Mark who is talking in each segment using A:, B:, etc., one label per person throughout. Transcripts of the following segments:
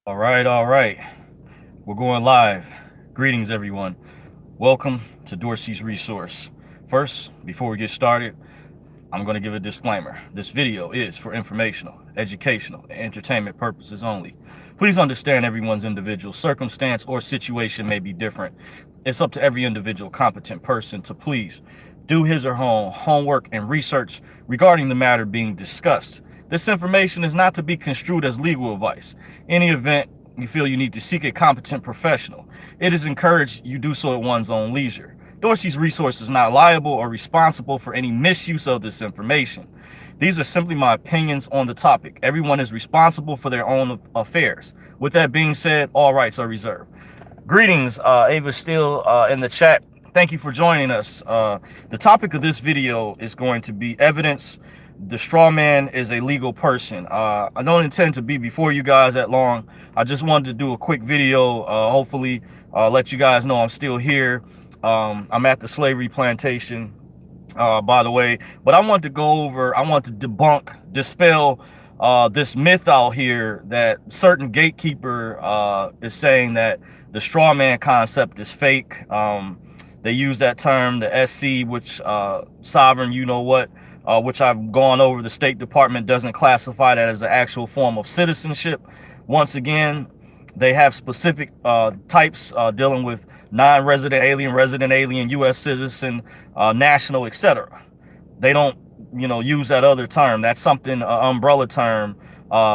A: All right. We're going live. Greetings, everyone. Welcome to Dorsey's Resource. First, before we get started, I'm going to give a disclaimer. This video is for informational, educational, and entertainment purposes only. Please understand everyone's individual circumstance or situation may be different. It's up to every individual competent person to please do his or her homework and research regarding the matter being discussed. This information is not to be construed as legal advice. In any event you feel you need to seek a competent professional, it is encouraged you do so at one's own leisure. Dorsey's Resource is not liable or responsible for any misuse of this information. These are simply my opinions on the topic. Everyone is responsible for their own affairs. With that being said, all rights are reserved. Greetings, Ava still in the chat. Thank you for joining us. The topic of this video is going to be evidence the straw man is a legal person. I don't intend to be before you guys that long. I just wanted to do a quick video, hopefully let you guys know I'm still here. I'm at the slavery plantation, by the way, but I want to dispel this myth out here that certain gatekeeper is saying that the straw man concept is fake. They use that term, the SC, which sovereign, you know what, which I've gone over. The State Department doesn't classify that as an actual form of citizenship. Once again, they have specific types dealing with non-resident alien, resident alien, U.S. citizen, national, etc. They don't, use that other term. That's something, umbrella term,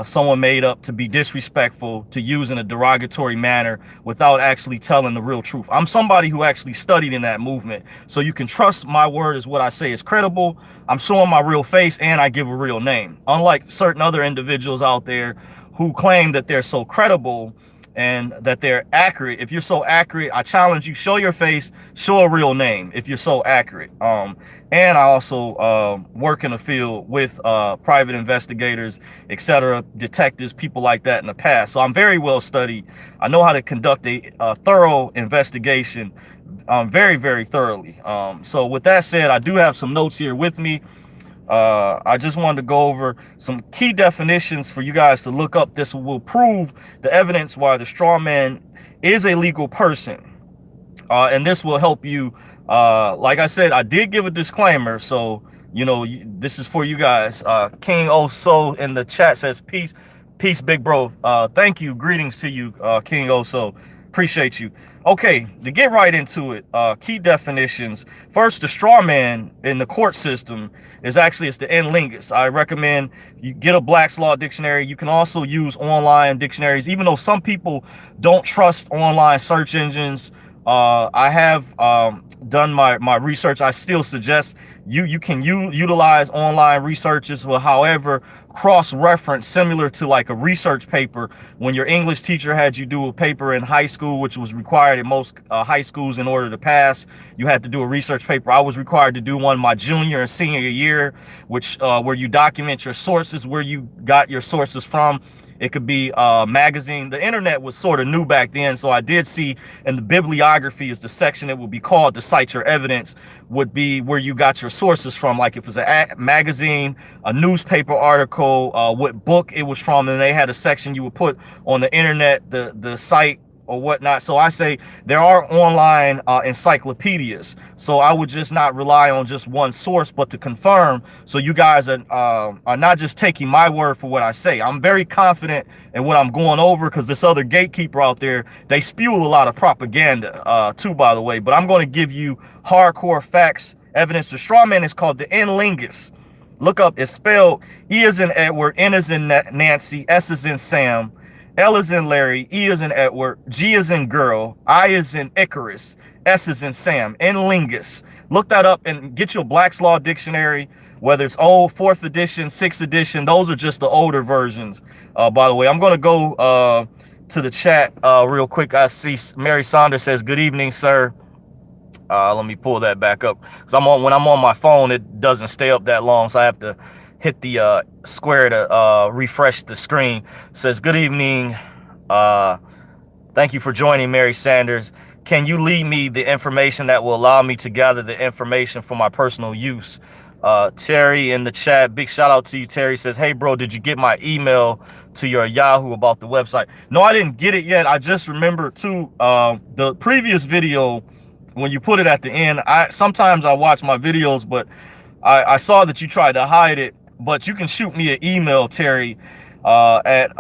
A: someone made up to be disrespectful, to use in a derogatory manner without actually telling the real truth. I'm somebody who actually studied in that movement, so you can trust my word as what I say is credible. I'm showing my real face and I give a real name. Unlike certain other individuals out there who claim that they're so credible and that they're accurate. If you're so accurate, I challenge you, show your face, show a real name if you're so accurate. And I also work in the field with private investigators, etc., detectives, people like that in the past. So I'm very well studied. I know how to conduct a thorough investigation very, very thoroughly. So with that said, I do have some notes here with me. I just wanted to go over some key definitions for you guys to look up. This will prove the evidence why the straw man is a legal person. And this will help you. Like I said, I did give a disclaimer. So, this is for you guys. King Oso in the chat says, peace, peace, big bro. Thank you. Greetings to you, King Oso. Appreciate you. Okay, to get right into it, key definitions. First, the straw man in the court system is it's the N lingus. I recommend you get a Black's Law dictionary. You can also use online dictionaries, even though some people don't trust online search engines. I have done my research. I still suggest you can utilize online researches, well, however, cross-reference, similar to like a research paper. When your English teacher had you do a paper in high school, which was required in most high schools in order to pass, you had to do a research paper. I was required to do one my junior and senior year, which where you document your sources, where you got your sources from. It could be magazine. The internet was sort of new back then, so I did see in the bibliography is the section that would be called to cite your evidence, would be where you got your sources from. Like if it was a magazine, a newspaper article, what book it was from, and they had a section you would put on the internet, the site or whatnot. So I say there are online encyclopedias. So I would just not rely on just one source, but to confirm. So you guys are not just taking my word for what I say. I'm very confident in what I'm going over, because this other gatekeeper out there, they spew a lot of propaganda too, by the way. But I'm going to give you hardcore facts, evidence. The straw man is called the N lingus. Look up, it's spelled E as in Edward, N as in Nancy, S as in Sam, L is in Larry, E is in Edward, G is in girl, I is in Icarus, S is in Sam, N lingus. Look that up and get your Black's Law dictionary, whether it's old, 4th edition, 6th edition. Those are just the older versions. By the way, I'm going to go to the chat real quick. I see Mary Saunders says, good evening, sir. Let me pull that back up, because when I'm on my phone, it doesn't stay up that long, so I have to hit the square to refresh the screen. It says, good evening. Thank you for joining, Mary Sanders. Can you lead me the information that will allow me to gather the information for my personal use? Terry in the chat, big shout out to you. Terry says, hey bro, did you get my email to your Yahoo about the website? No, I didn't get it yet. I just remember too, the previous video, when you put it at the end, sometimes I watch my videos, but I saw that you tried to hide it. But you can shoot me an email, Terry, at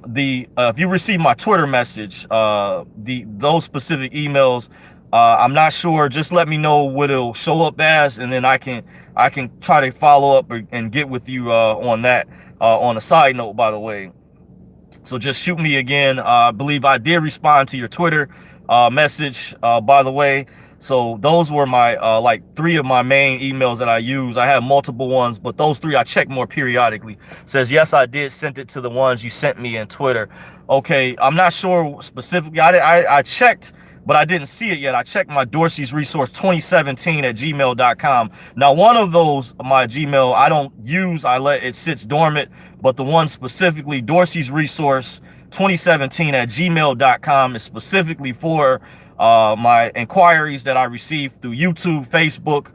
A: if you receive my Twitter message, those specific emails, I'm not sure. Just let me know what it'll show up as, and then I can try to follow up and get with you on that. On a side note, by the way, so just shoot me again. I believe I did respond to your Twitter message, by the way. So those were my like 3 of my main emails that I use. I have multiple ones, but those 3 I check more periodically. Says, yes, I did send it to the ones you sent me in Twitter. Okay, I'm not sure specifically. I checked, but I didn't see it yet. I checked my Dorsey's Resource 2017 at gmail.com. Now, one of those, my Gmail, I don't use. I let it sits dormant. But the one specifically, Dorsey's Resource 2017 at gmail.com, is specifically for my inquiries that I receive through YouTube, Facebook,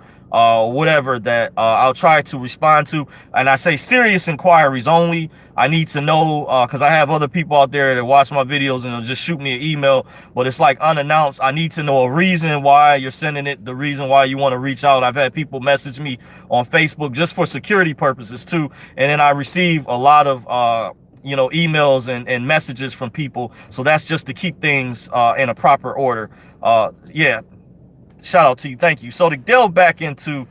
A: whatever, that I'll try to respond to. And I say serious inquiries only. I need to know, because I have other people out there that watch my videos and they'll just shoot me an email, but it's like unannounced. I need to know a reason why you're sending it, the reason why you want to reach out. I've had people message me on Facebook just for security purposes too. And then I receive a lot of emails and messages from people. So that's just to keep things in a proper order. Yeah, shout out to you. Thank you. So to delve back into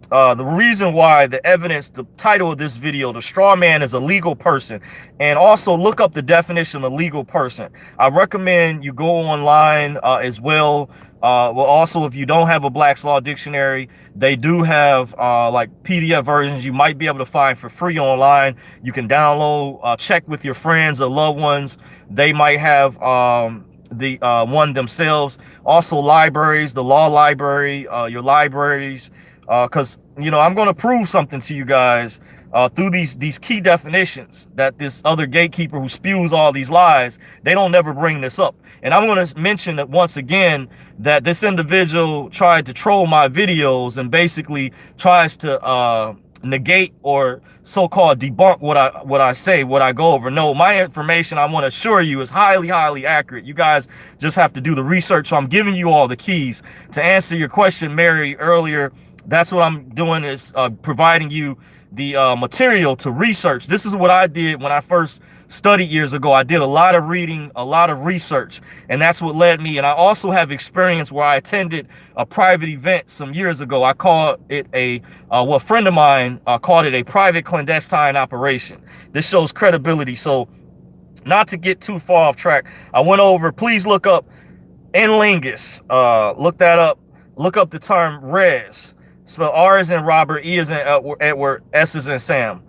A: the reason why, the evidence, the title of this video, the straw man is a legal person, and also look up the definition of legal person. I recommend you go online as well. Also, if you don't have a Black's Law Dictionary, they do have like PDF versions you might be able to find for free online. You can download, check with your friends or loved ones. They might have the one themselves. Also libraries, the law library, your libraries, because I'm going to prove something to you guys through these key definitions that this other gatekeeper who spews all these lies, they don't never bring this up. And I'm going to mention that once again, that this individual tried to troll my videos and basically tries to negate or so-called debunk what I say, what I go over. No, my information, I want to assure you, is highly accurate. You guys just have to do the research. So I'm giving you all the keys to answer your question, Mary, earlier. That's what I'm doing, is providing you the material to research. This is what I did when I first studied years ago. I did a lot of reading, a lot of research, and that's what led me. And I also have experience where I attended a private event some years ago. I called it a a friend of mine called it a private clandestine operation. This shows credibility. So not to get too far off track, I went over, please look up N-Lingus. Look that up. Look up the term res. Spell R as in Robert, E as in Edward, S as in Sam.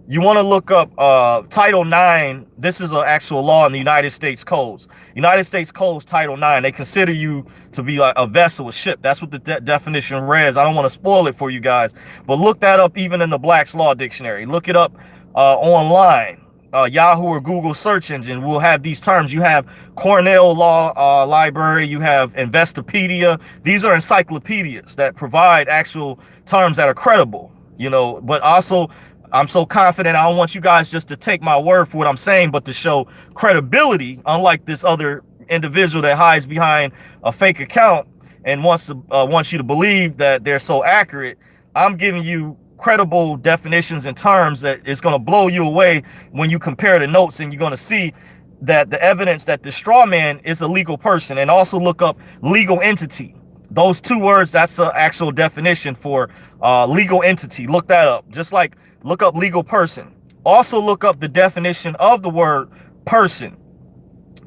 A: You want to look up Title 9. This is an actual law in the United States Codes. United States Codes Title 9. They consider you to be like a vessel, a ship. That's what the definition reads. I don't want to spoil it for you guys, but look that up even in the Black's Law Dictionary. Look it up online. Yahoo or Google search engine will have these terms. You have Cornell Law Library. You have Investopedia. These are encyclopedias that provide actual terms that are credible, but also I'm so confident. I don't want you guys just to take my word for what I'm saying, but to show credibility, unlike this other individual that hides behind a fake account and wants you to believe that they're so accurate. I'm giving you credible definitions and terms that it's going to blow you away when you compare the notes, and you're going to see that the evidence that the straw man is a legal person. And also look up legal entity. Those 2 words, that's the actual definition for legal entity. Look that up. Just like look up legal person. Also look up the definition of the word person.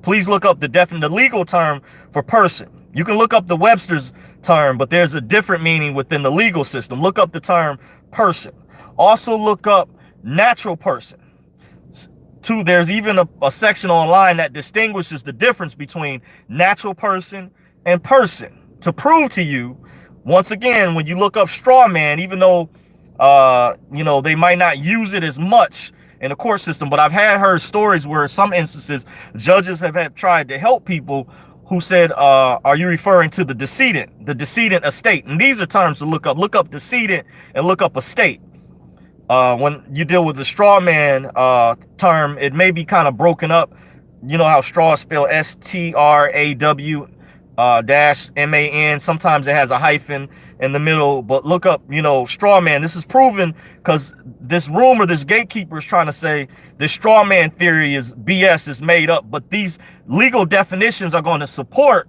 A: Please look up the legal term for person. You can look up the Webster's term, but there's a different meaning within the legal system. Look up the term person. Also look up natural person. There's even a section online that distinguishes the difference between natural person and person. To prove to you, once again, when you look up straw man, even though they might not use it as much in the court system, but I've heard stories where some instances judges have tried to help people who said, are you referring to the decedent estate? And these are terms to look up. Look up decedent and look up estate. When you deal with the straw man term, it may be kind of broken up. You know how straw is spelled STRAW dash MAN. Sometimes it has a hyphen in the middle, but look up, you know, straw man. This is proven because this rumor, this gatekeeper is trying to say this straw man theory is BS, is made up, but these legal definitions are going to support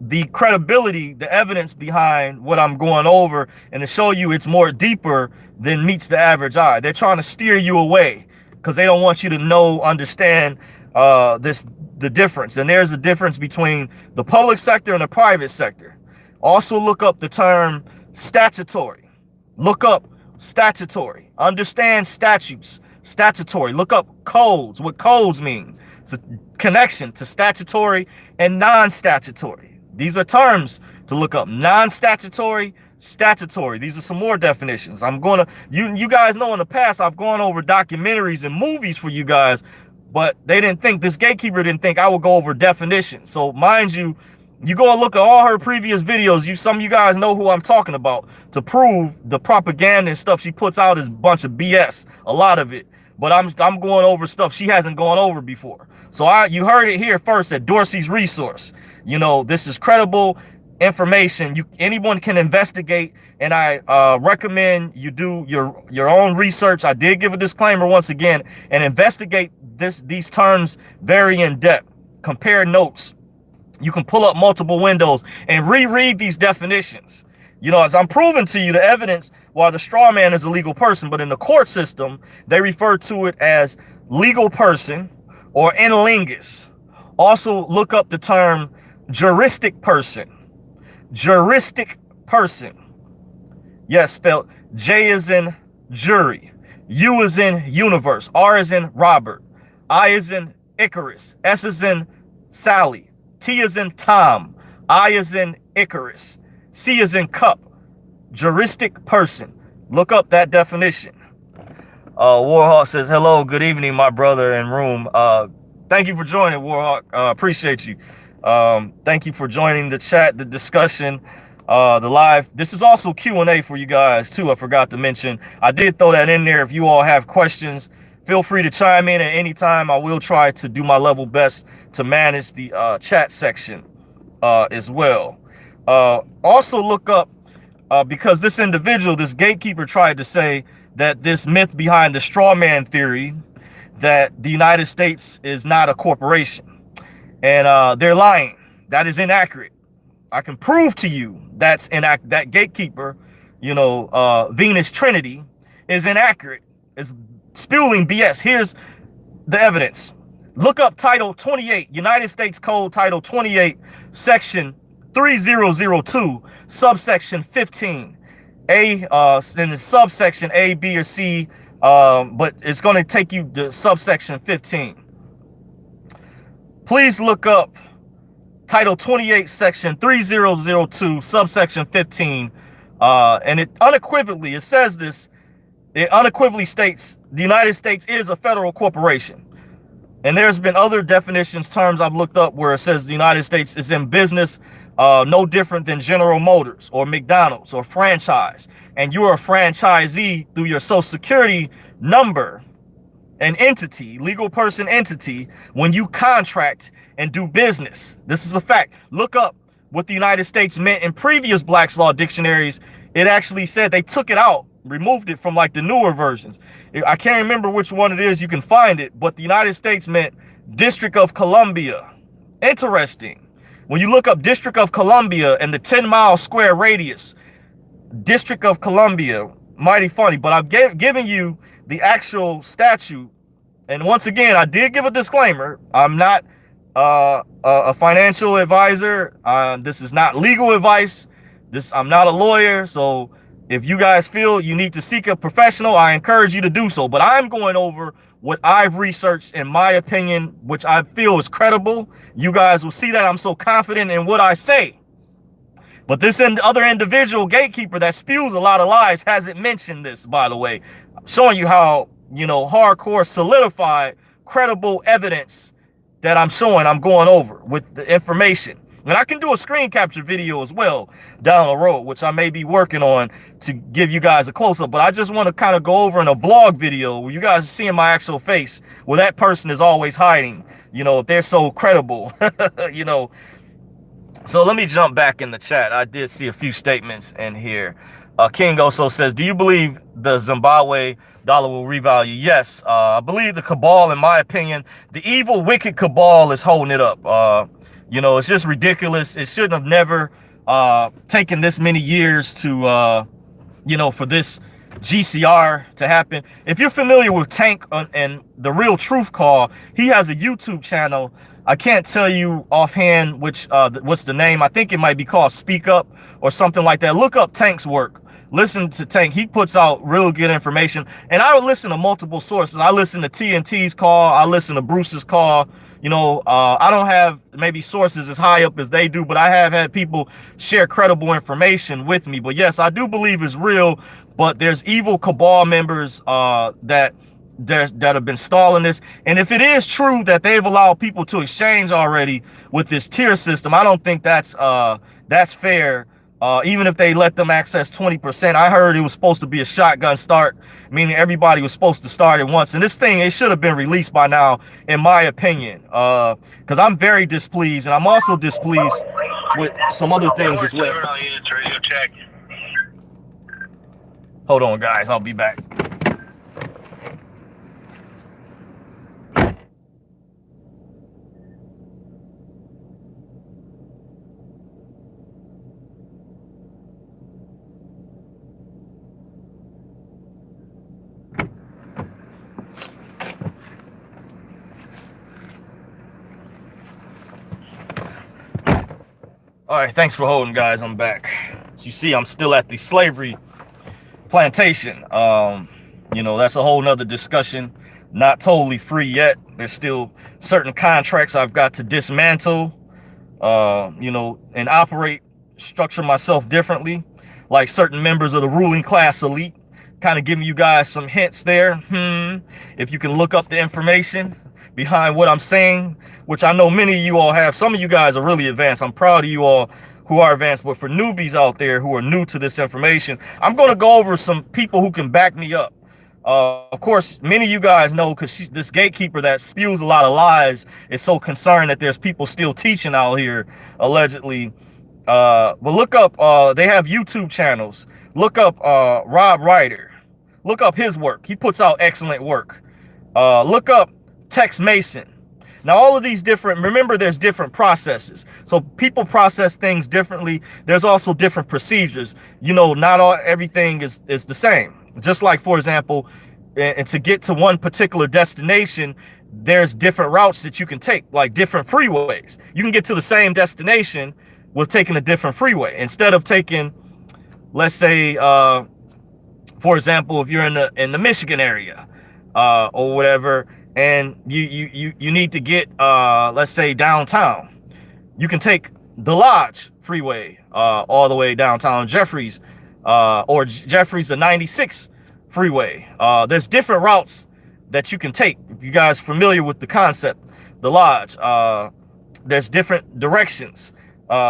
A: the credibility, the evidence behind what I'm going over, and to show you it's more deeper than meets the average eye. They're trying to steer you away because they don't want you to know, understand the difference. And there's a difference between the public sector and the private sector. Also look up the term statutory. Look up statutory. Understand statutes. Statutory. Look up codes. What codes mean. It's a connection to statutory and non-statutory. These are terms to look up. Non-statutory, statutory. These are some more definitions. I'm going to, you guys know in the past, I've gone over documentaries and movies for you guys, but they didn't think, this gatekeeper didn't think I would go over definitions. So mind you, you go and look at all her previous videos. Some of you guys know who I'm talking about, to prove the propaganda and stuff she puts out is a bunch of BS, a lot of it. But I'm going over stuff she hasn't gone over before. So you heard it here first at Dorsey's Resource. You know, this is credible information. Anyone can investigate, and I recommend you do your own research. I did give a disclaimer once again, and investigate these terms very in depth. Compare notes. You can pull up multiple windows and reread these definitions. You know, as I'm proving to you the evidence, while the straw man is a legal person, but in the court system, they refer to it as legal person or in lingus. Also look up the term juristic person. Juristic person. Yes, spelled J as in jury, U as in universe, R as in Robert, I as in Icarus, S as in Sally, T as in Tom, I as in Icarus, C as in cup. Juristic person. Look up that definition. Warhawk says, hello, good evening, my brother in room. Thank you for joining, Warhawk. Appreciate you. Thank you for joining the chat, the discussion, the live. This is also Q&A for you guys too. I forgot to mention. I did throw that in there. If you all have questions, feel free to chime in at any time. I will try to do my level best to manage the chat section as well. Also look up, because this individual, this gatekeeper, tried to say that this myth behind the straw man theory, that the United States is not a corporation. And they're lying. That is inaccurate. I can prove to you that's inaccurate. That gatekeeper, you know, Venus Trinity, is inaccurate. It's spewing BS. Here's the evidence. Look up Title 28, United States Code Title 28, Section 3002, subsection 15. In the subsection A, B, or C, but it's going to take you to subsection 15. Please look up Title 28, Section 3002, subsection 15, and it unequivocally, it says this, it unequivocally states the United States is a federal corporation. And there's been other definitions, terms I've looked up where it says the United States is in business, no different than General Motors or McDonald's or franchise. And you're a franchisee through your Social Security number, an entity, legal person entity, when you contract and do business. This is a fact. Look up what the United States meant in previous Black's Law dictionaries. It actually said they took it out, removed it from like the newer versions. I can't remember which one it is. You can find it, but the United States meant District of Columbia. Interesting. When you look up District of Columbia and the 10-mile square radius, District of Columbia, mighty funny, but I've given you the actual statute. And once again, I did give a disclaimer. I'm not a financial advisor. This is not legal advice. I'm not a lawyer. So if you guys feel you need to seek a professional, I encourage you to do so. But I'm going over what I've researched, in my opinion, which I feel is credible. You guys will see that I'm so confident in what I say. But this other individual gatekeeper that spews a lot of lies hasn't mentioned this, by the way. I'm showing you how, you know, hardcore solidified, credible evidence that I'm showing, I'm going over with the information. And I can do a screen capture video as well down the road, which I may be working on to give you guys a close-up. But I just want to kind of go over in a vlog video where you guys are seeing my actual face, where that person is always hiding, you know, if they're so credible, you know. So let me jump back in the chat. I did see a few statements in here. King also says, do you believe the Zimbabwe dollar will revalue? Yes, I believe the cabal, in my opinion, the evil, wicked cabal is holding it up. You know, it's just ridiculous. It shouldn't have never taken this many years to, you know, for this GCR to happen. If you're familiar with Tank and the Real Truth Call, he has a YouTube channel. I can't tell you offhand which what's the name. I think it might be called Speak Up or something like that. Look up Tank's work. Listen to Tank. He puts out real good information. And I would listen to multiple sources. I listen to TNT's call. I listen to Bruce's call. You know, I don't have maybe sources as high up as they do, but I have had people share credible information with me. But yes, I do believe it's real. But there's evil cabal members that have been stalling this. And if it is true that they've allowed people to exchange already with this tier system, I don't think that's fair. Even if they let them access 20%, I heard it was supposed to be a shotgun start, meaning everybody was supposed to start at once. And this thing, it should have been released by now, in my opinion, because I'm very displeased, and I'm also displeased with some other things as well. Hold on, guys, I'll be back. All right, thanks for holding, guys. I'm back. As you see, I'm still at the slavery plantation. You know, that's a whole nother discussion. Not totally free yet. There's still certain contracts I've got to dismantle, you know, and operate, structure myself differently, like certain members of the ruling class elite. Kind of giving you guys some hints there. If you can look up the information behind what I'm saying, which I know many of you all have. Some of you guys are really advanced. I'm proud of you all who are advanced. But for newbies out there who are new to this information, I'm going to go over some people who can back me up. Of course, many of you guys know, because this gatekeeper that spews a lot of lies is so concerned that there's people still teaching out here, allegedly. But look up, they have YouTube channels. Look up Rob Ryder. Look up his work. He puts out excellent work. Look up Tex Mason. Now, all of these different, remember, there's different processes. So people process things differently. There's also different procedures. You know, not everything is the same. Just like, for example, and to get to one particular destination, there's different routes that you can take, like different freeways. You can get to the same destination with taking a different freeway. Instead of taking, let's say, for example, if you're in the Michigan area or whatever, and you need to get, let's say, downtown, you can take the Lodge Freeway all the way downtown, Jeffries, or Jeffries, the 96 freeway. There's different routes that you can take. If you guys are familiar with the concept, the Lodge, there's different directions.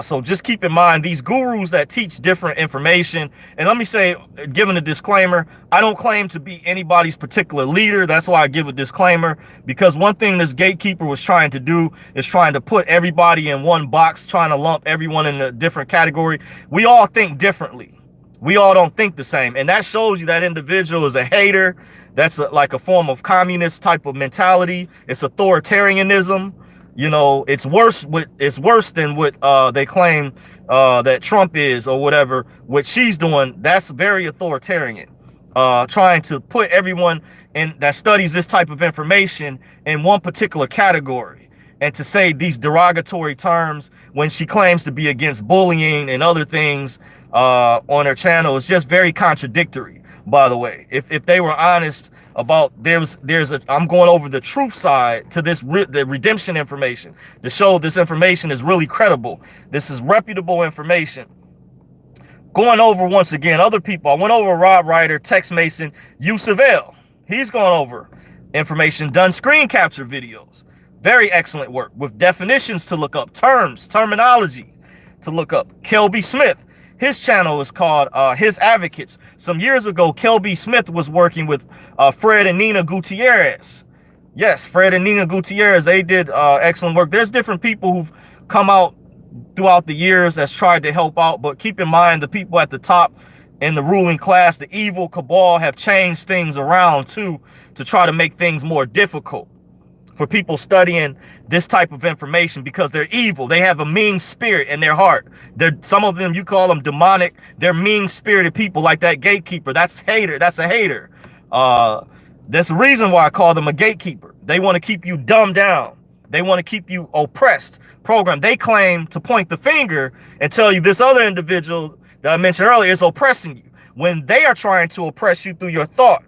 A: So just keep in mind these gurus that teach different information. And let me say, given a disclaimer, I don't claim to be anybody's particular leader. That's why I give a disclaimer, because one thing this gatekeeper was trying to do is trying to put everybody in one box, trying to lump everyone in a different category. We all think differently. We all don't think the same. And that shows you that individual is a hater. That's like a form of communist type of mentality. It's authoritarianism. You know, it's worse than what they claim that Trump is or whatever. What she's doing, that's very authoritarian. Trying to put everyone in that studies this type of information in one particular category, and to say these derogatory terms when she claims to be against bullying and other things on her channel is just very contradictory. By the way, if they were honest about I'm going over the truth side to this, the redemption information, to show this information is really credible. This is reputable information. Going over once again other people. I went over Rob Ryder, Tex Mason, Yusuf L. He's gone over information, done screen capture videos. Very excellent work with definitions to look up, terms, terminology to look up. Kelby Smith, his channel is called His Advocates. Some years ago, Kelby Smith was working with Fred and Nina Gutierrez. Yes, Fred and Nina Gutierrez, they did excellent work. There's different people who've come out throughout the years that's tried to help out, but keep in mind the people at the top in the ruling class, the evil cabal, have changed things around too to try to make things more difficult for people studying this type of information, because they're evil. They have a mean spirit in their heart. Some of them, you call them demonic. They're mean-spirited people, like that gatekeeper. That's hater. That's a hater. That's the reason why I call them a gatekeeper. They want to keep you dumbed down. They want to keep you oppressed, programmed. They claim to point the finger and tell you this other individual that I mentioned earlier is oppressing you, when they are trying to oppress you through your thought,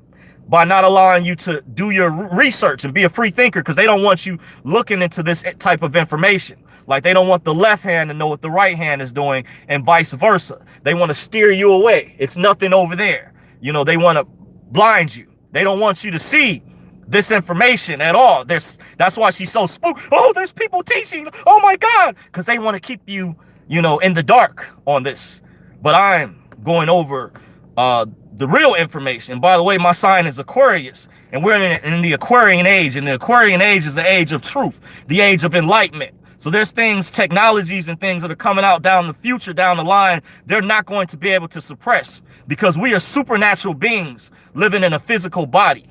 A: by not allowing you to do your research and be a free thinker, because they don't want you looking into this type of information. Like, they don't want the left hand to know what the right hand is doing, and vice versa. They want to steer you away. It's nothing over there. You know, they want to blind you. They don't want you to see this information at all. That's why she's so spooked. Oh, there's people teaching. Oh my God. Because they want to keep you, you know, in the dark on this. But I'm going over the real information. By the way, my sign is Aquarius, and we're in the Aquarian age, and the Aquarian age is the age of truth, the age of enlightenment. So there's things, technologies and things that are coming out down the future, down the line, they're not going to be able to suppress, because we are supernatural beings living in a physical body.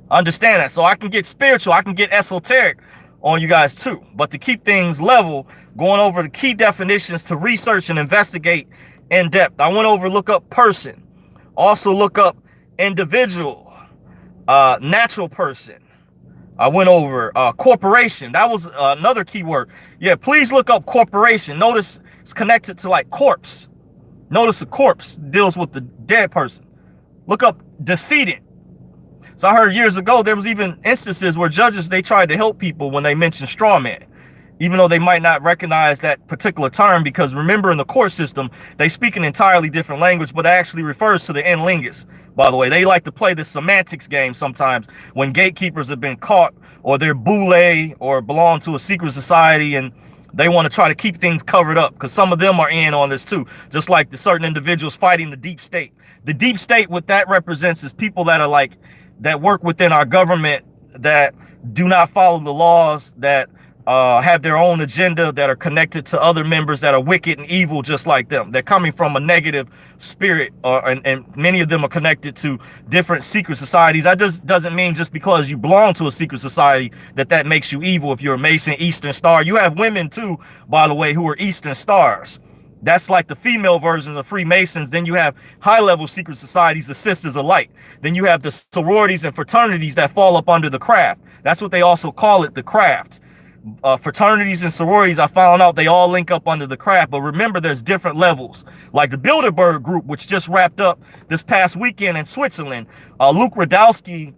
A: Understand that. So I can get spiritual, I can get esoteric on you guys too. But to keep things level, going over the key definitions to research and investigate in depth. I went over, look up person. Also look up individual, natural person. I went over corporation. That was another key word. Yeah, please look up corporation. Notice it's connected to like corpse. Notice a corpse deals with the dead person. Look up decedent. So I heard years ago, there was even instances where judges, they tried to help people when they mentioned straw man, even though they might not recognize that particular term, because remember, in the court system, they speak an entirely different language, but it actually refers to the en lingus. By the way, they like to play this semantics game sometimes when gatekeepers have been caught, or they're boule or belong to a secret society, and they want to try to keep things covered up, because some of them are in on this too, just like the certain individuals fighting the deep state. The deep state, what that represents is people that are like, that work within our government, that do not follow the laws, that have their own agenda, that are connected to other members that are wicked and evil just like them. They're coming from a negative spirit, and many of them are connected to different secret societies. That just doesn't mean just because you belong to a secret society that makes you evil. If you're a Mason, Eastern Star, you have women too, by the way, who are Eastern Stars. That's like the female versions of Freemasons. Then you have high-level secret societies, the Sisters of Light. Then you have the sororities and fraternities that fall up under the craft. That's what they also call it, the craft. Fraternities and sororities, I found out they all link up under the craft. But remember, there's different levels. Like the Bilderberg group, which just wrapped up this past weekend in Switzerland. Luke Radowski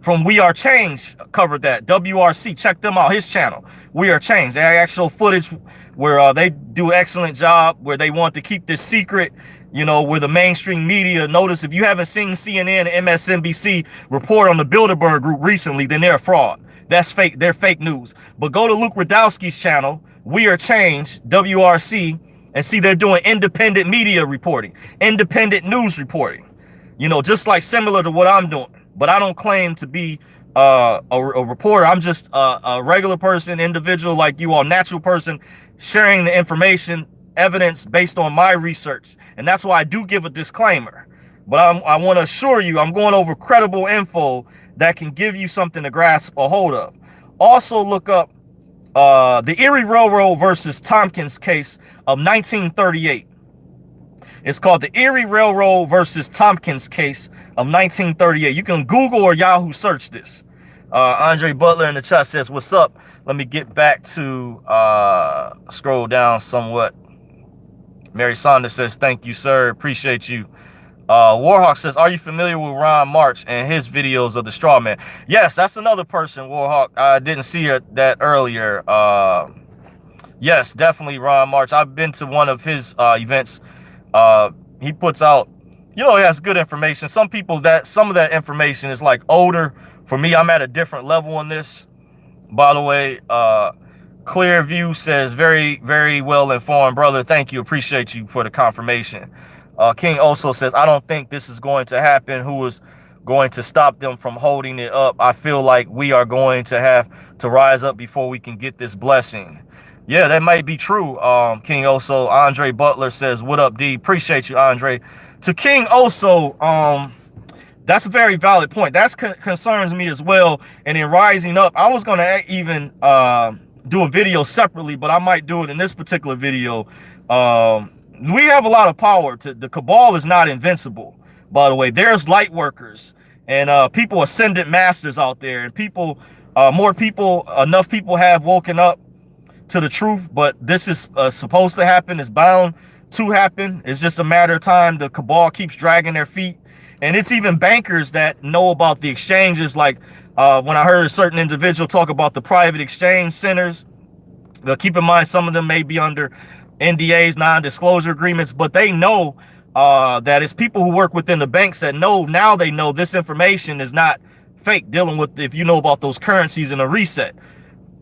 A: from We Are Change covered that. WRC, check them out, his channel, We Are Change. They have actual footage where they do an excellent job, where they want to keep this secret, you know, where the mainstream media, notice if you haven't seen CNN and MSNBC report on the Bilderberg group recently, then they're a fraud. That's fake. They're fake news. But go to Luke Radowski's channel, We Are Change, WRC, and see they're doing independent media reporting, independent news reporting, you know, just like similar to what I'm doing. But I don't claim to be a reporter. I'm just a regular person, individual like you all, natural person, sharing the information, evidence based on my research. And that's why I do give a disclaimer. But I want to assure you, I'm going over credible info that can give you something to grasp a hold of. Also look up the Erie Railroad versus Tompkins case of 1938. It's called the Erie Railroad versus Tompkins case of 1938. You can Google or Yahoo search this. Andre Butler in the chat says, what's up? Let me get back to scroll down somewhat. Mary Saunders says, thank you, sir. Appreciate you. Warhawk says, are you familiar with Ron March and his videos of the straw man? Yes, that's another person, Warhawk. I didn't see that earlier. Yes, definitely Ron March. I've been to one of his events. He puts out, you know, he has good information. Some people, some of that information is like older. For me, I'm at a different level on this. by the way. Clearview says, very, very well informed, brother. Thank you. Appreciate you for the confirmation. King also says, I don't think this is going to happen. Who is going to stop them from holding it up? I feel like we are going to have to rise up before we can get this blessing. Yeah, that might be true. King Oso. Andre Butler says, what up, D? Appreciate you, Andre. To King Oso, that's a very valid point. That concerns me as well. And in rising up, I was going to even do a video separately, but I might do it in this particular video. We have a lot of power. The cabal is not invincible, by the way. There's light workers and people, ascendant masters out there, and people, enough people have woken up to the truth. But this is supposed to happen. It's bound to happen. It's just a matter of time. The cabal keeps dragging their feet, and it's even bankers that know about the exchanges. Like when I heard a certain individual talk about the private exchange centers, keep in mind some of them may be under NDAs, non-disclosure agreements, but they know that it's people who work within the banks that know, now they know this information is not fake, dealing with, if you know about those currencies and a reset.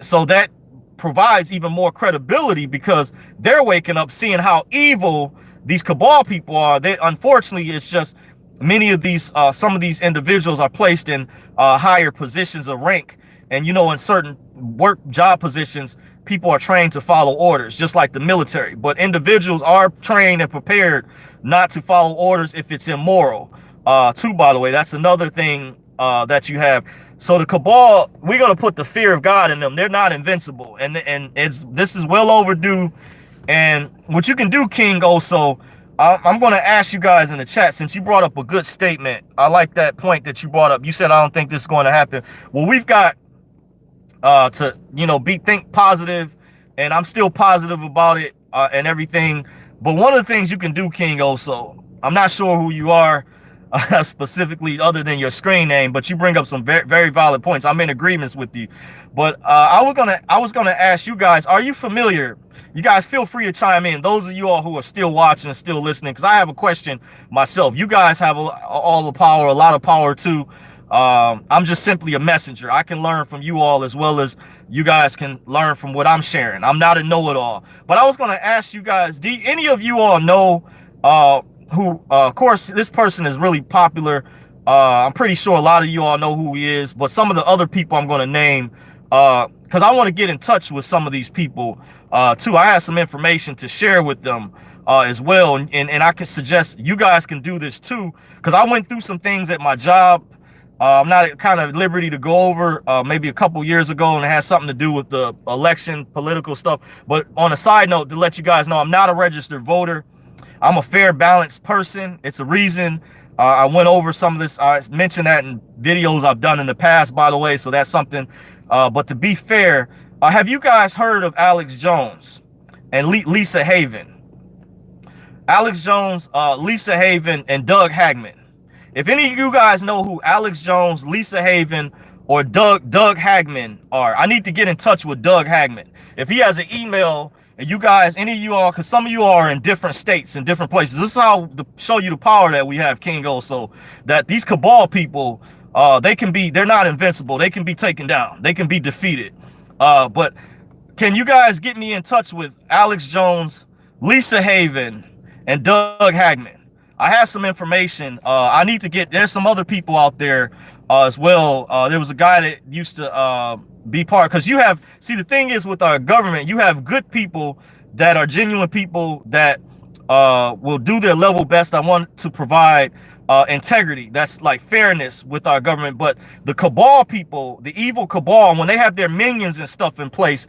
A: So that provides even more credibility, because they're waking up seeing how evil these cabal people are. They, unfortunately, it's just many of these, some of these individuals are placed in higher positions of rank. And, you know, in certain job positions, people are trained to follow orders, just like the military. But individuals are trained and prepared not to follow orders if it's immoral. Too, by the way, that's another thing that you have. So the cabal, we're going to put the fear of God in them. They're not invincible. And this is well overdue. And what you can do, King, also, I'm going to ask you guys in the chat, since you brought up a good statement. I like that point that you brought up. You said, I don't think this is going to happen. Well, we've got to, you know, think positive, and I'm still positive about it and everything. But one of the things you can do, King, also, I'm not sure who you are specifically other than your screen name, but you bring up some very, very valid points. I'm in agreements with you. But I was gonna ask you guys, are you familiar? You guys feel free to chime in. Those of you all who are still watching and still listening, because I have a question myself. You guys have all the power, a lot of power too. I'm just simply a messenger. I can learn from you all as well as you guys can learn from what I'm sharing. I'm not a know-it-all. But I was going to ask you guys, do any of you all know who, of course, this person is really popular. I'm pretty sure a lot of you all know who he is, but some of the other people I'm going to name, because I want to get in touch with some of these people too. I have some information to share with them as well. And I can suggest you guys can do this too, because I went through some things at my job. I'm not kind of at liberty to go over maybe a couple years ago, and it has something to do with the election, political stuff. But on a side note, to let you guys know, I'm not a registered voter. I'm a fair, balanced person. It's a reason I went over some of this. I mentioned that in videos I've done in the past, by the way, so that's something. But to be fair, have you guys heard of Alex Jones and Lisa Haven? Alex Jones, Lisa Haven, and Doug Hagman. If any of you guys know who Alex Jones, Lisa Haven, or Doug Hagman are, I need to get in touch with Doug Hagman. If he has an email, and you guys, any of you all, because some of you are in different states and different places. This is how to show you the power that we have, King also, that these cabal people, they're not invincible. They can be taken down. They can be defeated. But can you guys get me in touch with Alex Jones, Lisa Haven, and Doug Hagman? I have some information. I need to there's some other people out there as well. There was a guy that used to be part, because you have, see, the thing is with our government, you have good people that are genuine people that will do their level best. I want to provide integrity. That's like fairness with our government. But the cabal people, the evil cabal, when they have their minions and stuff in place,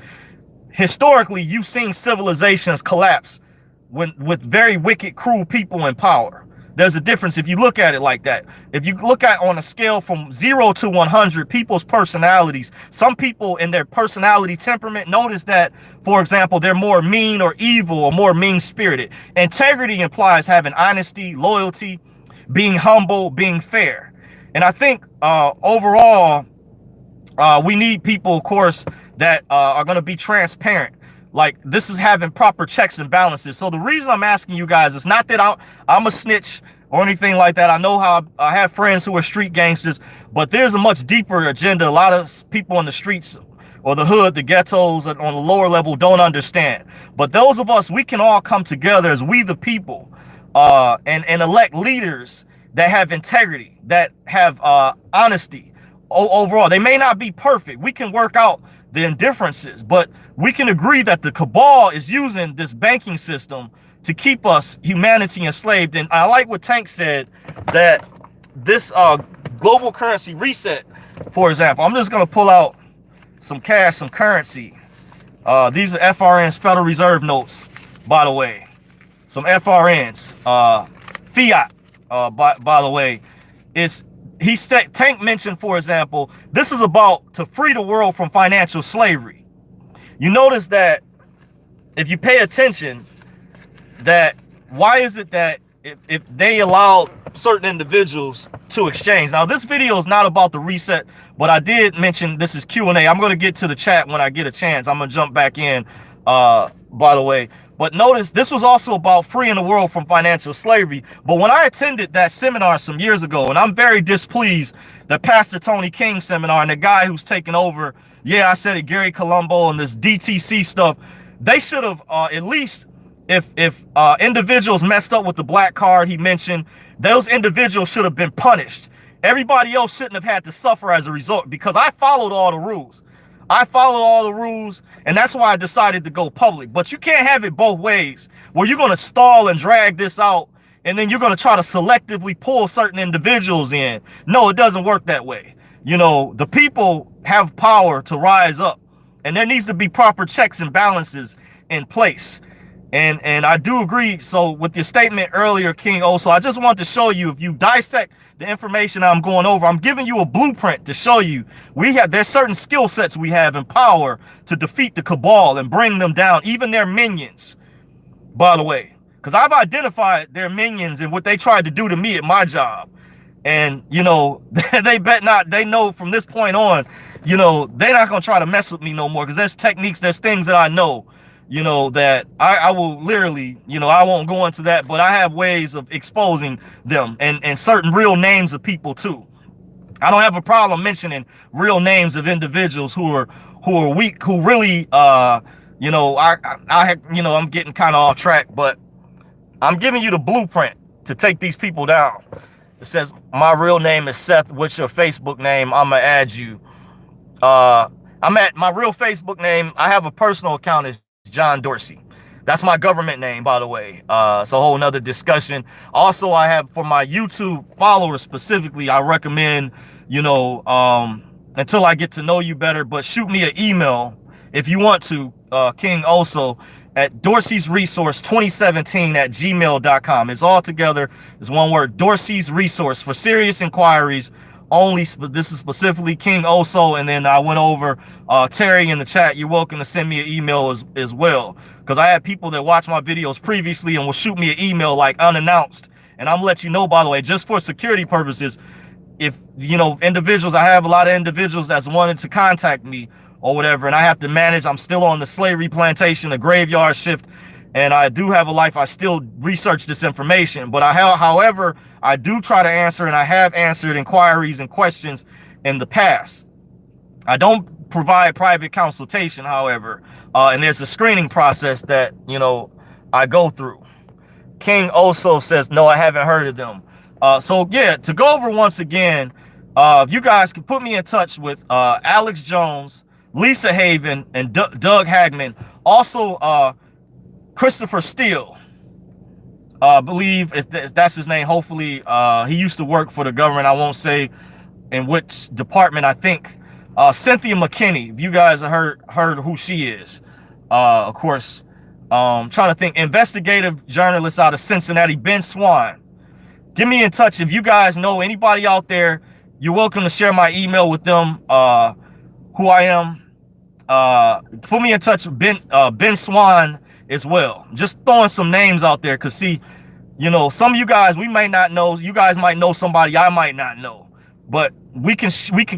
A: historically, you've seen civilizations collapse with very wicked, cruel people in power. There's a difference if you look at it like that. If you look at on a scale from 0 to 100, people's personalities, some people in their personality temperament, notice that, for example, they're more mean or evil or more mean-spirited. Integrity implies having honesty, loyalty, being humble, being fair. And I think overall, we need people, of course, that are going to be transparent. Like, this is having proper checks and balances. So the reason I'm asking you guys is not that I'm a snitch or anything like that. I know how I have friends who are street gangsters, but there's a much deeper agenda. A lot of people on the streets or the hood, the ghettos on the lower level don't understand. But those of us, we can all come together as we the people, and elect leaders that have integrity, that have honesty overall. They may not be perfect. We can work out the indifferences, but we can agree that the cabal is using this banking system to keep us, humanity, enslaved. And I like what Tank said, that this global currency reset, for example, I'm just going to pull out some cash, some currency. These are FRN's Federal Reserve notes, by the way. Some FRNs, fiat, by the way. Tank mentioned, for example, this is about to free the world from financial slavery. You notice that if you pay attention, that why is it that if they allow certain individuals to exchange? Now, this video is not about the reset, but I did mention this is Q&A. I'm going to get to the chat when I get a chance. I'm going to jump back in, by the way. But notice this was also about freeing the world from financial slavery. But when I attended that seminar some years ago, and I'm very displeased that Pastor Tony King seminar and the guy who's taken over, yeah, I said it, Gary Colombo and this DTC stuff, they should have at least, if individuals messed up with the black card he mentioned, those individuals should have been punished. Everybody else shouldn't have had to suffer as a result, because I followed all the rules. I followed all the rules, and that's why I decided to go public. But you can't have it both ways, where you're going to stall and drag this out, and then you're going to try to selectively pull certain individuals in. No, it doesn't work that way. You know, the people have power to rise up, and there needs to be proper checks and balances in place. And I do agree. So with your statement earlier, King Oso, I just want to show you, if you dissect the information I'm going over, I'm giving you a blueprint to show you there's certain skill sets we have in power to defeat the cabal and bring them down, even their minions, by the way, because I've identified their minions and what they tried to do to me at my job. And, you know, they bet not, they know from this point on, you know, they're not going to try to mess with me no more, because there's techniques, there's things that I know, you know, that I will literally, you know, I won't go into that, but I have ways of exposing them, and certain real names of people too. I don't have a problem mentioning real names of individuals who are weak, who really, you know, you know, I'm getting kind of off track, but I'm giving you the blueprint to take these people down. It says, my real name is Seth. What's your Facebook name? I'm gonna add you. I'm at my real Facebook name. I have a personal account, is John Dorsey. That's my government name, by the way. It's a whole nother discussion. Also, I have, for my YouTube followers specifically, I recommend, you know, until I get to know you better, but shoot me an email if you want to, King Oso, at Dorsey's Resource 2017 at gmail.com. It's all together. It's one word, Dorsey's Resource, for serious inquiries only. This is specifically King Oso. And then I went over Terry in the chat. You're welcome to send me an email as well, because I had people that watch my videos previously and will shoot me an email like unannounced. And I'm gonna let you know, by the way, just for security purposes, if, you know, individuals, I have a lot of individuals that's wanted to contact me or whatever, and I have to manage. I'm still on the slavery plantation, the graveyard shift, and I do have a life. I still research this information, but however, I do try to answer, and I have answered inquiries and questions in the past. I don't provide private consultation, however, and there's a screening process that, you know, I go through. King Oso says, no, I haven't heard of them. So yeah, to go over once again, if you guys can put me in touch with Alex Jones, Lisa Haven, and Doug Hagman. Also, Christopher Steele, I believe if that's his name. Hopefully, he used to work for the government. I won't say in which department. I think Cynthia McKinney. If you guys have heard who she is, of course. Trying to think. Investigative journalist out of Cincinnati, Ben Swan. Get me in touch if you guys know anybody out there. You're welcome to share my email with them. Who I am. Put me in touch with Ben Swan as well. Just throwing some names out there, because see, you know, some of you guys, we may not know. You guys might know somebody I might not know, but we can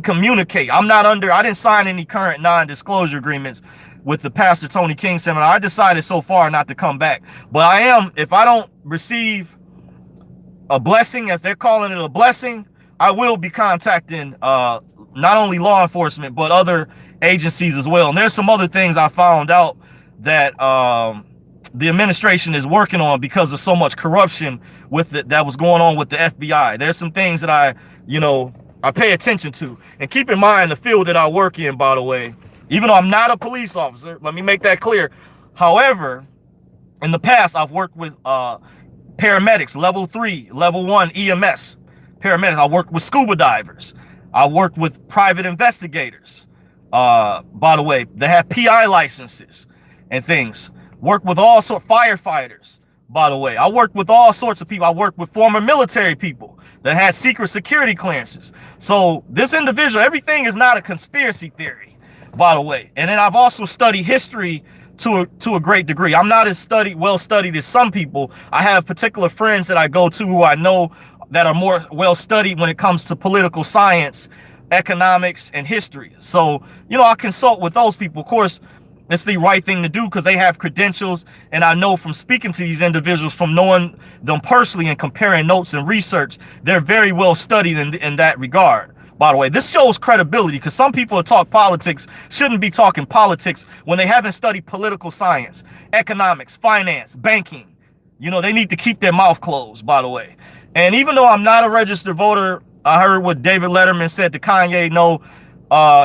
A: communicate. I didn't sign any current non-disclosure agreements with the Pastor Tony King seminar. I decided so far not to come back, but I am, if I don't receive a blessing, as they're calling it, a blessing, I will be contacting not only law enforcement, but other agencies as well. And there's some other things I found out that the administration is working on because of so much corruption with it that was going on with the FBI. There's some things that I pay attention to. And keep in mind the field that I work in, by the way, even though I'm not a police officer, let me make that clear. However, in the past, I've worked with paramedics, level 3, level 1 EMS paramedics. I worked with scuba divers. I worked with private investigators. By the way, they have PI licenses and things. Worked with all sorts of firefighters, by the way. I worked with all sorts of people. I worked with former military people that had secret security clearances. So this individual, everything is not a conspiracy theory, by the way. And then I've also studied history to a great degree. I'm not as well studied as some people. I have particular friends that I go to who I know that are more well studied when it comes to political science, economics, and history. So, I consult with those people. Of course, it's the right thing to do because they have credentials, and I know from speaking to these individuals, from knowing them personally and comparing notes and research, they're very well studied in that regard. By the way, this shows credibility because some people that talk politics shouldn't be talking politics when they haven't studied political science, economics, finance, banking. They need to keep their mouth closed, by the way. And even though I'm not a registered voter, I heard what David Letterman said to Kanye. No,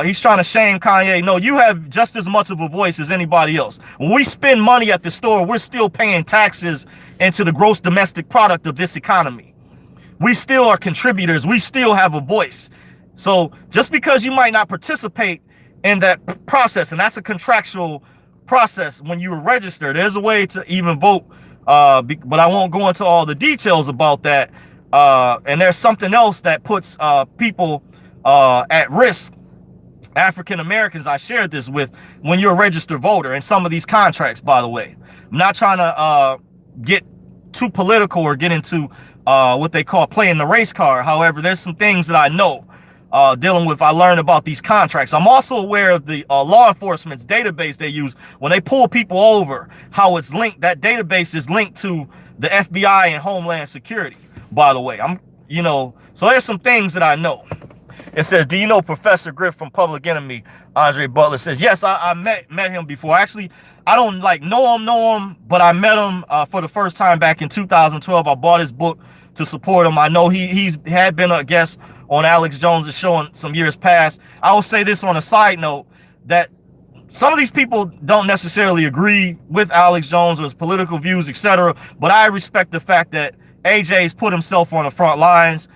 A: he's trying to shame Kanye. No, you have just as much of a voice as anybody else. When we spend money at the store, we're still paying taxes into the gross domestic product of this economy. We still are contributors. We still have a voice. So just because you might not participate in that process, and that's a contractual process when you register, there's a way to even vote, but I won't go into all the details about that. And there's something else that puts people at risk. African Americans, I shared this with, when you're a registered voter in some of these contracts, by the way. I'm not trying to get too political or get into what they call playing the race card. However, there's some things that I know dealing with. I learned about these contracts. I'm also aware of the law enforcement's database they use when they pull people over, how it's linked. That database is linked to the FBI and Homeland Security, by the way. So there's some things that I know. It says, do you know Professor Griff from Public Enemy? Andre Butler says, yes, I met him before. Actually, I don't know him, but I met him for the first time back in 2012. I bought his book to support him. I know he had been a guest on Alex Jones' show in some years past. I will say this on a side note, that some of these people don't necessarily agree with Alex Jones or his political views, etc. But I respect the fact that AJ's put himself on the front lines.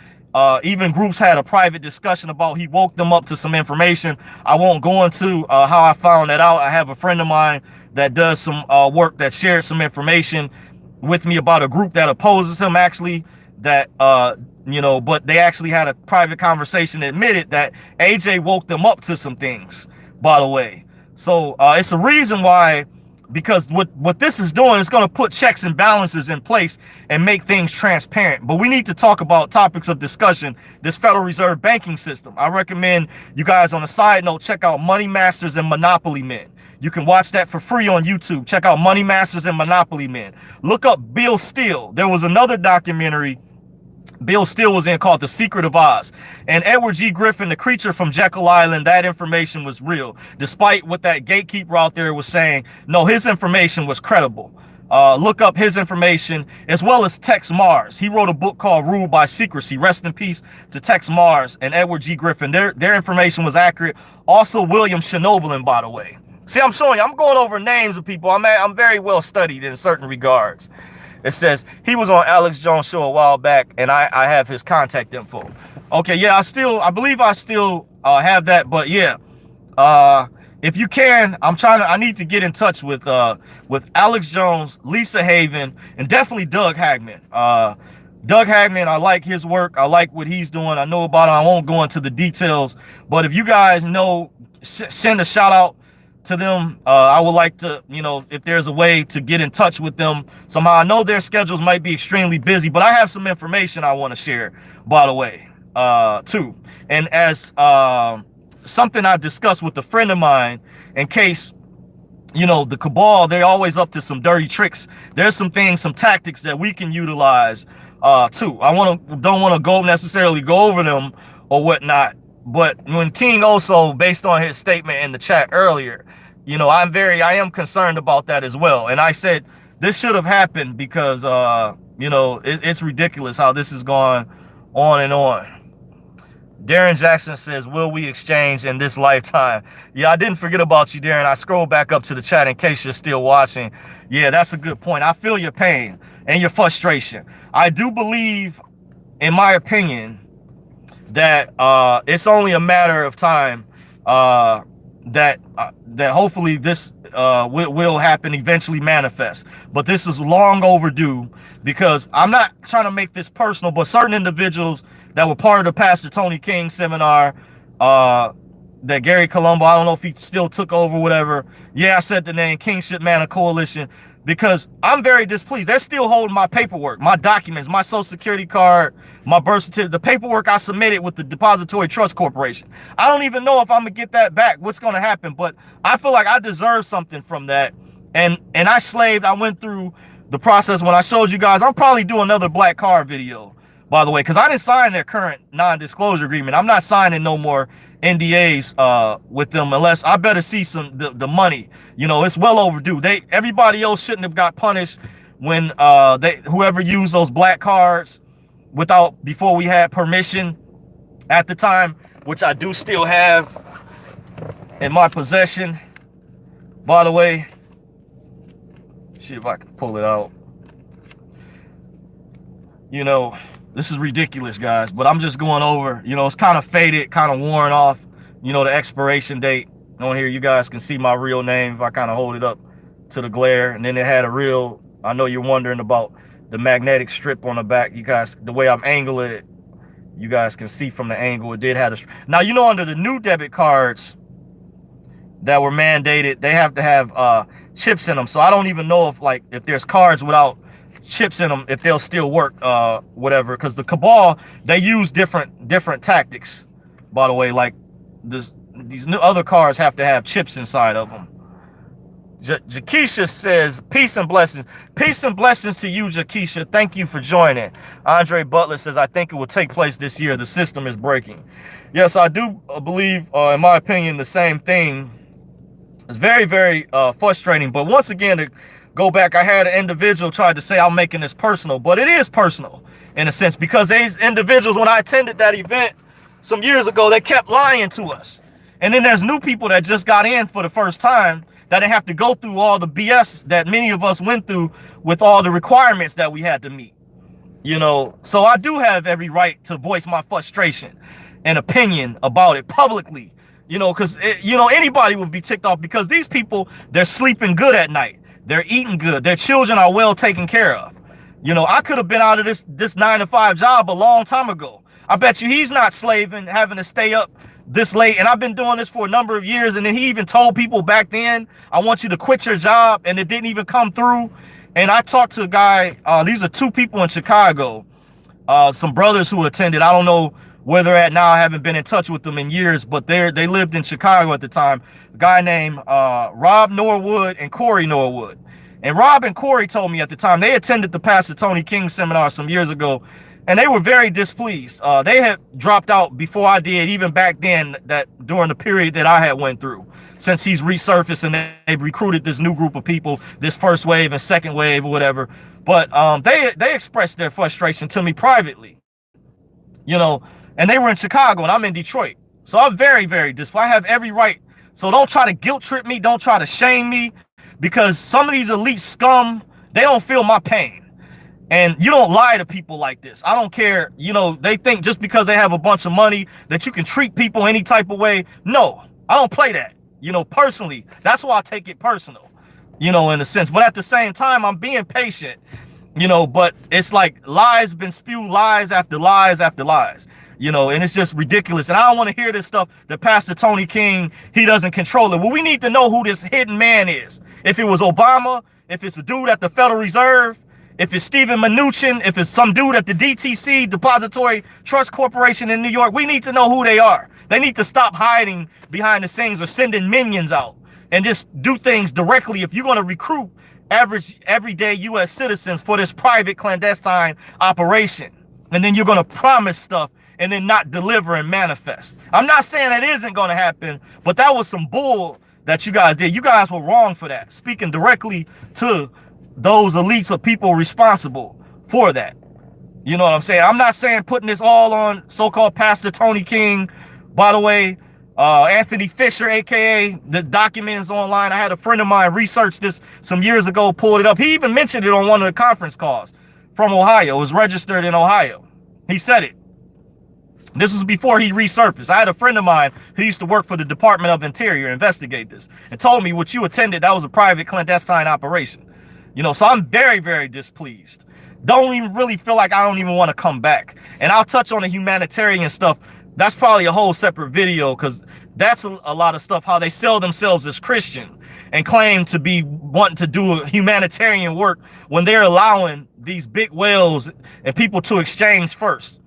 A: Even groups had a private discussion about he woke them up to some information. I won't go into how I found that out. I have a friend of mine that does some work that shared some information with me about a group that opposes him, actually, that but they actually had a private conversation that admitted that AJ woke them up to some things, by the way. So it's a reason why, because what this is doing is going to put checks and balances in place and make things transparent. But we need to talk about topics of discussion, this Federal Reserve banking system. I recommend you guys, on a side note, check out Money Masters and Monopoly Men. You can watch that for free on YouTube. Check out Money Masters and Monopoly Men. Look up Bill Steele. There was another documentary Bill Steele was in called The Secret of Oz. And Edward G. Griffin, the creature from Jekyll Island, that information was real. Despite what that gatekeeper out there was saying, no, his information was credible. Look up his information, as well as Tex Mars. He wrote a book called Ruled by Secrecy. Rest in peace to Tex Mars and Edward G. Griffin. Their information was accurate. Also William Schnoebelen, by the way. See, I'm showing you, I'm going over names of people. I'm very well studied in certain regards. It says he was on Alex Jones' show a while back, and I have his contact info. Okay, yeah, I believe I still have that, but yeah, if you can, I need to get in touch with Alex Jones, Lisa Haven, and definitely Doug Hagman. Doug Hagman, I like his work. I like what he's doing. I know about him. I won't go into the details, but if you guys know, send a shout out to them. I would like to, if there's a way to get in touch with them somehow. I know their schedules might be extremely busy, but I have some information I want to share, by the way, too. And as something I've discussed with a friend of mine, in case, the cabal, they're always up to some dirty tricks. There's some things, some tactics that we can utilize too. Don't want to necessarily go over them or whatnot, But when King Oso, based on his statement in the chat earlier, you know, I am concerned about that as well. And I said this should have happened because, you know, it's ridiculous how this has gone on and on. Darren Jackson says, will we exchange in this lifetime? Yeah, I didn't forget about you, Darren. I scrolled back up to the chat in case you're still watching. Yeah, that's a good point. I feel your pain and your frustration. I do believe, in my opinion, that it's only a matter of time that hopefully this will happen, eventually manifest. But this is long overdue, because I'm not trying to make this personal, but certain individuals that were part of the Pastor Tony King seminar, that Gary Colombo, I don't know if he still took over, whatever. Yeah, I said the name, Kingship Manor Coalition, because I'm very displeased. They're still holding my paperwork, my documents, my social security card, my birth certificate, the paperwork I submitted with the Depository Trust Corporation. I don't even know if I'm gonna get that back, what's gonna happen, but I feel like I deserve something from that. And I slaved, I went through the process. When I showed you guys, I'll probably do another Black Card video, by the way, because I didn't sign their current non-disclosure agreement. I'm not signing no more NDAs with them unless I better see the money. You know, it's well overdue. Everybody else shouldn't have got punished when whoever used those black cards before we had permission at the time, which I do still have in my possession, by the way. See if I can pull it out. You know, this is ridiculous, guys, but I'm just going over, you know, it's kind of faded, kind of worn off, you know, the expiration date on here. You guys can see my real name if I kind of hold it up to the glare. And then it had a real, I know you're wondering about the magnetic strip on the back. You guys, the way I'm angling it, you guys can see from the angle, it did have a, now, you know, under the new debit cards that were mandated, they have to have chips in them. So I don't even know if there's cards without chips in them, if they'll still work, whatever, because the cabal, they use different tactics, by the way. Like these new other cars have to have chips inside of them. Jakisha says, peace and blessings to you, Jakisha. Thank you for joining. Andre Butler says, I think it will take place this year. The system is breaking. Yes, I do believe, in my opinion, the same thing. It's very, very frustrating. But once again, to go back, I had an individual try to say I'm making this personal, but it is personal in a sense, because these individuals, when I attended that event some years ago, they kept lying to us. And then there's new people that just got in for the first time that didn't have to go through all the BS that many of us went through with all the requirements that we had to meet. You know, so I do have every right to voice my frustration and opinion about it publicly. You know, because, you know, anybody would be ticked off, because these people, they're sleeping good at night. They're eating good. Their children are well taken care of. You know, I could have been out of this 9-to-5 job a long time ago. I bet you he's not slaving, having to stay up this late. And I've been doing this for a number of years. And then he even told people back then, I want you to quit your job. And it didn't even come through. And I talked to a guy, these are two people in Chicago, some brothers who attended. I don't know where they're at now. I haven't been in touch with them in years, but they lived in Chicago at the time. A guy named Rob Norwood and Corey Norwood. And Rob and Corey told me at the time, they attended the Pastor Tony King seminar some years ago, and they were very displeased. They had dropped out before I did, even back then, that during the period that I had went through, since he's resurfaced and they've recruited this new group of people, this first wave and second wave or whatever. But they expressed their frustration to me privately, you know, and they were in Chicago and I'm in Detroit. So I'm very, very displeased. I have every right. So don't try to guilt trip me. Don't try to shame me, because some of these elite scum, they don't feel my pain. And you don't lie to people like this. I don't care. You know, they think just because they have a bunch of money that you can treat people any type of way. No, I don't play that. You know, personally, that's why I take it personal, you know, in a sense. But at the same time, I'm being patient, you know, but it's like lies been spewed, lies after lies after lies. You know, and it's just ridiculous. And I don't want to hear this stuff that Pastor Tony King, he doesn't control it. Well, we need to know who this hidden man is. If it was Obama, if it's a dude at the Federal Reserve, if it's Steven Mnuchin, if it's some dude at the DTC, Depository Trust Corporation in New York, we need to know who they are. They need to stop hiding behind the scenes or sending minions out and just do things directly. If you're going to recruit average, everyday U.S. citizens for this private clandestine operation, and then you're going to promise stuff and then not deliver and manifest. I'm not saying that isn't going to happen, but that was some bull that you guys did. You guys were wrong for that, speaking directly to those elites or people responsible for that. You know what I'm saying? I'm not saying putting this all on so-called Pastor Tony King. By the way, Anthony Fisher, aka the documents online. I had a friend of mine research this some years ago, pulled it up. He even mentioned it on one of the conference calls from Ohio. It was registered in Ohio. He said it. This was before he resurfaced. I had a friend of mine who used to work for the Department of Interior, investigate this, and told me what you attended, that was a private clandestine operation. You know, so I'm very, very displeased. Don't even really feel like I don't even want to come back. And I'll touch on the humanitarian stuff. That's probably a whole separate video, because that's a lot of stuff, how they sell themselves as Christian and claim to be wanting to do humanitarian work when they're allowing these big whales and people to exchange first.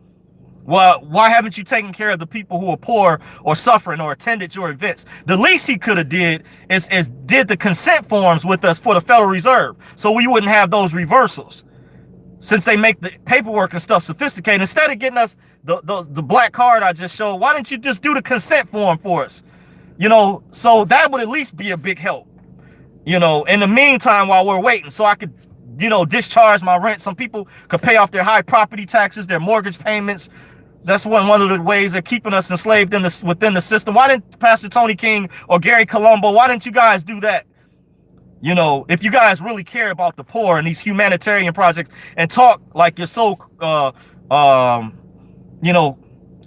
A: Well, why haven't you taken care of the people who are poor or suffering or attended your events? The least he could have did is did the consent forms with us for the Federal Reserve, so we wouldn't have those reversals. Since they make the paperwork and stuff sophisticated, instead of getting us the black card I just showed, why didn't you just do the consent form for us? You know, so that would at least be a big help. You know, in the meantime, while we're waiting, so I could, you know, discharge my rent. Some people could pay off their high property taxes, their mortgage payments. That's one of the ways they're keeping us enslaved within the system. Why didn't Pastor Tony King or Gary Colombo, why didn't you guys do that? You know, if you guys really care about the poor and these humanitarian projects and talk like you're so, you know,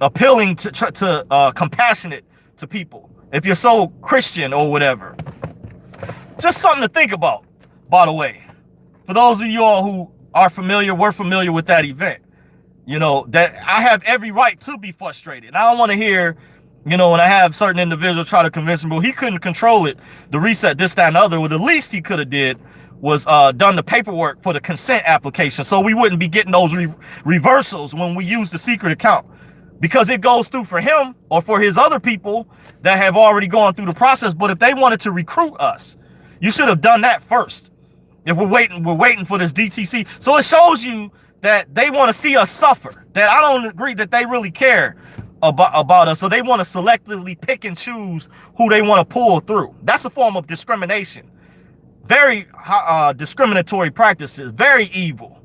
A: appealing to compassionate to people, if you're so Christian or whatever, just something to think about, by the way, for those of you all who are familiar, were familiar with that event, you know, that I have every right to be frustrated. I don't want to hear, you know, when I have certain individuals try to convince me, well, he couldn't control it, the reset, this, that, and the other. Well, the least he could have did was done the paperwork for the consent application, so we wouldn't be getting those reversals when we use the secret account, because it goes through for him or for his other people that have already gone through the process. But if they wanted to recruit us, you should have done that first. If we're waiting for this DTC. So it shows you that they want to see us suffer, that I don't agree that they really care about us. So they want to selectively pick and choose who they want to pull through. That's a form of discrimination. Very discriminatory practices, very evil,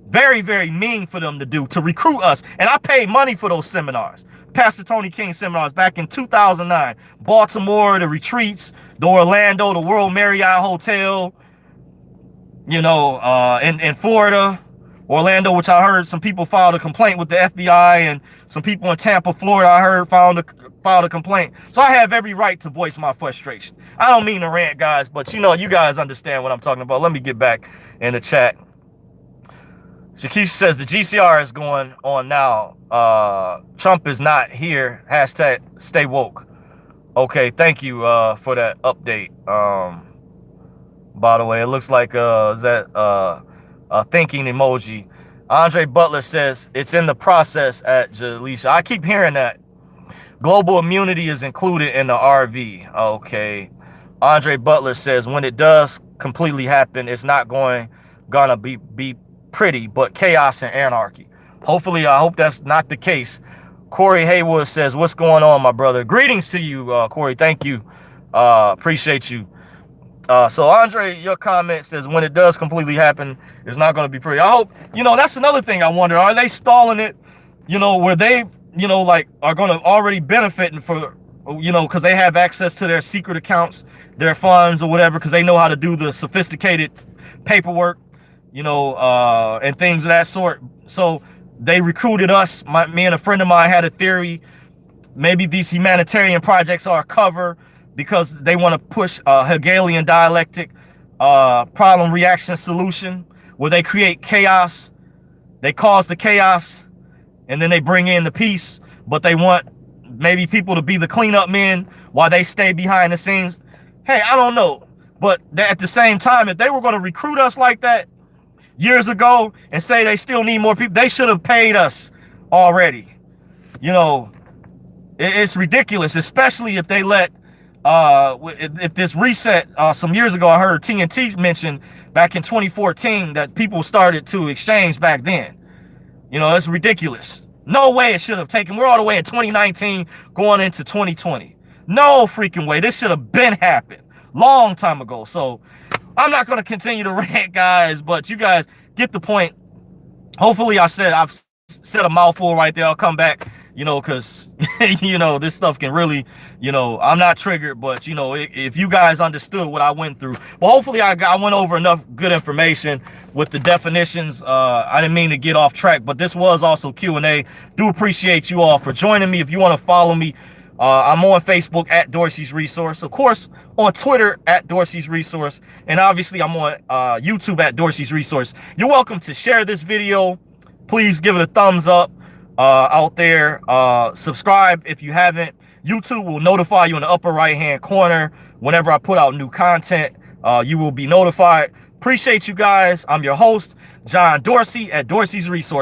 A: very, very mean for them to do, to recruit us. And I paid money for those seminars, Pastor Tony King seminars back in 2009, Baltimore, the retreats, the Orlando, the World Marriott Hotel, you know, in Florida, Orlando, which I heard some people filed a complaint with the FBI, and some people in Tampa, Florida, I heard filed a complaint. So I have every right to voice my frustration. I don't mean to rant, guys, but you know, you guys understand what I'm talking about. Let me get back in the chat. Shakisha says the GCR is going on now. Trump is not here. Hashtag stay woke. Okay, thank you for that update. By the way, it looks like is that a thinking emoji. Andre Butler says it's in the process at Jaleisha. I keep hearing that. Global immunity is included in the RV. Okay. Andre Butler says when it does completely happen, it's not gonna be pretty, but chaos and anarchy. Hopefully, I hope that's not the case. Corey Haywood says, what's going on, my brother? Greetings to you, Corey. Thank you. Appreciate you. So Andre, your comment says when it does completely happen, it's not going to be pretty. I hope, you know, that's another thing I wonder. Are they stalling it, you know, where they, you know, like are going to already benefiting for, you know, because they have access to their secret accounts, their funds or whatever, because they know how to do the sophisticated paperwork, you know, and things of that sort. So they recruited us. Me and a friend of mine had a theory. Maybe these humanitarian projects are a cover because they want to push a Hegelian dialectic problem reaction solution where they create chaos. They cause the chaos and then they bring in the peace, but they want maybe people to be the cleanup men while they stay behind the scenes. Hey, I don't know. But at the same time, if they were going to recruit us like that years ago and say they still need more people, they should have paid us already. You know, it's ridiculous, especially if they let if this reset some years ago. I heard TNT mention back in 2014 that people started to exchange back then. You know, it's ridiculous. No way it should have taken. We're all the way in 2019 going into 2020. No freaking way. This should have been happened long time ago. So I'm not going to continue to rant, guys, but you guys get the point. Hopefully I've said a mouthful right there. I'll come back, you know, because, you know, this stuff can really, you know, I'm not triggered, but, you know, if you guys understood what I went through. But hopefully I went over enough good information with the definitions. I didn't mean to get off track, but this was also Q&A. Do appreciate you all for joining me. If you want to follow me, I'm on Facebook at Dorsey's Resource. Of course, on Twitter at Dorsey's Resource. And obviously, I'm on YouTube at Dorsey's Resource. You're welcome to share this video. Please give it a thumbs up out there. Subscribe if you haven't. YouTube will notify you in the upper right-hand corner. Whenever I put out new content, you will be notified. Appreciate you guys. I'm your host, John Dorsey at Dorsey's Resource.